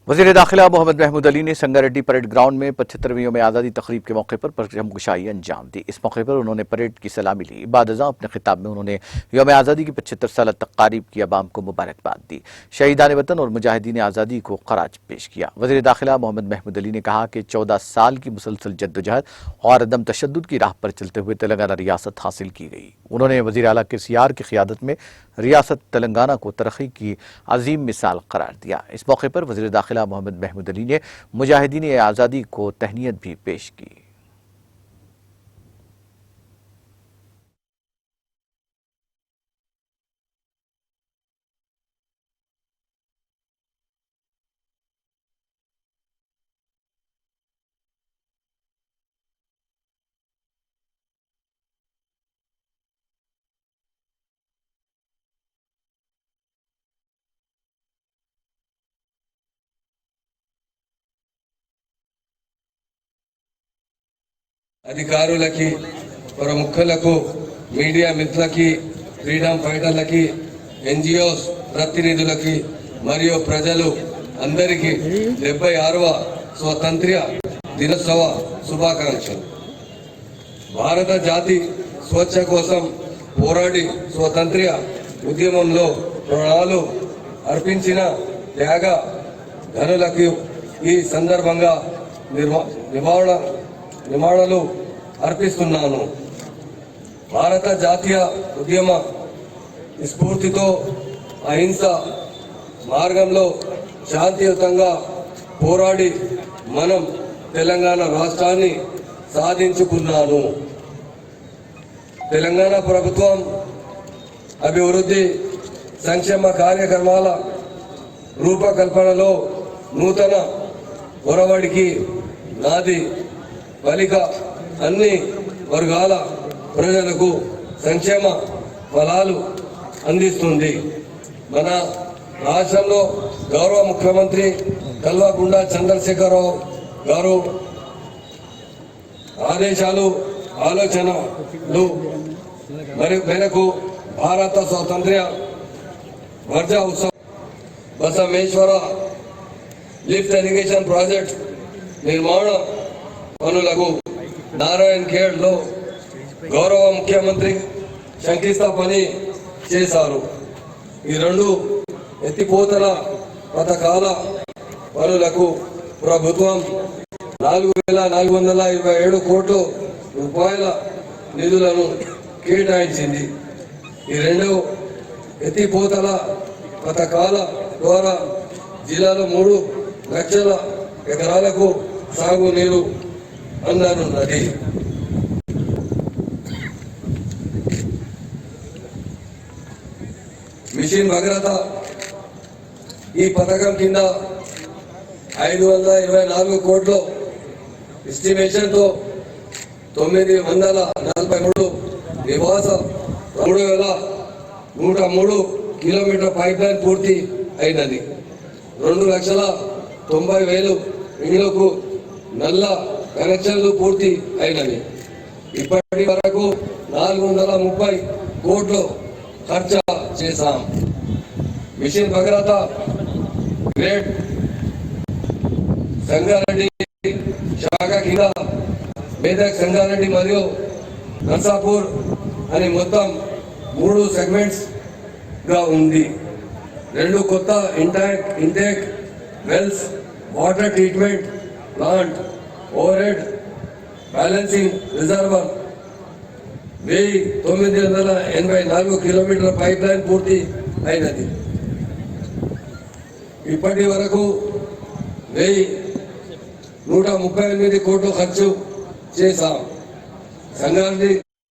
वज़ीर दाखिला मोहम्मद महमूद अली ने संगारेड्डी परेड ग्राउंड में 75वीं यौम आज़ादी तकरीब के मौके पर परचमकुशाई अंजाम दी। इस मौके पर उन्होंने परेड की सलामी ली। बाद अज़ां अपने खिताब में उन्होंने यौम आज़ादी की 75 साल तक़रीब की अवाम को मुबारकबाद दी। शहीदान वतन और मुजाहिदीन आज़ादी को खराज पेश किया। वज़ीर दाखिला मोहम्मद महमूद अली ने कहा कि 14 साल की मुसलसल जद्दोजहद और अदम तशद्दुद की राह पर चलते हुए तेलंगाना रियासत हासिल की गई। उन्होंने वज़ीर आला KCR की क़ियादत में रियासत तेलंगाना को तरक्की की अजीम मिसाल करार दिया। इस मौके पर वज़ीर दाखिला मोहम्मद महमूद अली ने मुजाहिदीन आज़ादी को तहनीयत भी पेश की। అధికారులకి ప్రముఖులకు మీడియా మిత్రులకి ఫ్రీడమ్ ఫైటర్లకి NGOs ప్రతినిధులకి మరియు ప్రజలు అందరికీ 76వ స్వాతంత్ర్య దినోత్సవ శుభాకాంక్షలు। భారత జాతి స్వేచ్ఛ కోసం పోరాడి స్వాతంత్ర్య ఉద్యమంలో ప్రాణాలు అర్పించిన త్యాగ ధనులకు ఈ సందర్భంగా నివాళులు అర్పిస్తున్నాను। భారత జాతీయ ఉద్యమ స్ఫూర్తితో అహింస మార్గంలో శాంతియుతంగా పోరాడి మనం తెలంగాణ రాష్ట్రాన్ని సాధించుకున్నాను। తెలంగాణ ప్రభుత్వం అభివృద్ధి సంక్షేమ కార్యక్రమాల రూపకల్పనలో నూతన ఒరవడికి నాది బలిక అన్ని వర్గాల ప్రజలకు సంక్షేమ ఫలాలు అందిస్తుంది। మన రాష్ట్రంలో గౌరవ ముఖ్యమంత్రి కల్వకుంట్ల చంద్రశేఖరరావు గారు ఆలోచనలు మేరకు భారత స్వాతంత్ర్య వర్ధ ఉత్సవ బసవేశ్వర లిఫ్ట్ ఇరిగేషన్ ప్రాజెక్ట్ నిర్మాణ పనులకు నారాయణ్ ఖేడ్ లో గౌరవ ముఖ్యమంత్రి శంకుస్థాపన చేశారు। ఈ రెండు ఎత్తిపోతల పథకాల పనులకు ప్రభుత్వం 4,427 కోట్ల రూపాయల నిధులను కేటాయించింది। ఈ రెండు ఎత్తిపోతల పథకాల ద్వారా జిల్లాలో 3 లక్షల ఎకరాలకు సాగునీరు అందనున్నది। మిషన్ భగీరథ ఈ పథకం కింద 524 కోట్ల ఎస్టిమేషన్ తో 943 నివాస 3,103 కిలోమీటర్ పైప్ లైన్ పూర్తి అయినది। 2,90,000 ఇళ్లకు నల్ల కనెక్షన్లు పూర్తి అయినవి। ఇప్పటి వరకు 430 కోట్లు ఖర్చు చేశాం। మిషన్ భగీరథ గ్రేట్ సంగారెడ్డి శాఖ కింద మేదక్ సంగారెడ్డి మరియు నర్సాపూర్ అని మొత్తం 3 సెగ్మెంట్స్ గా ఉంది। 2 కొత్త intake wells, water treatment plant, overhead balancing reservoir, 1,984 కిలోమీటర్ల పైప్ లైన్ పూర్తి అయినది। ఇప్పటి వరకు 1,138 కోట్లు ఖర్చు చేశాం। సంగారెడ్డి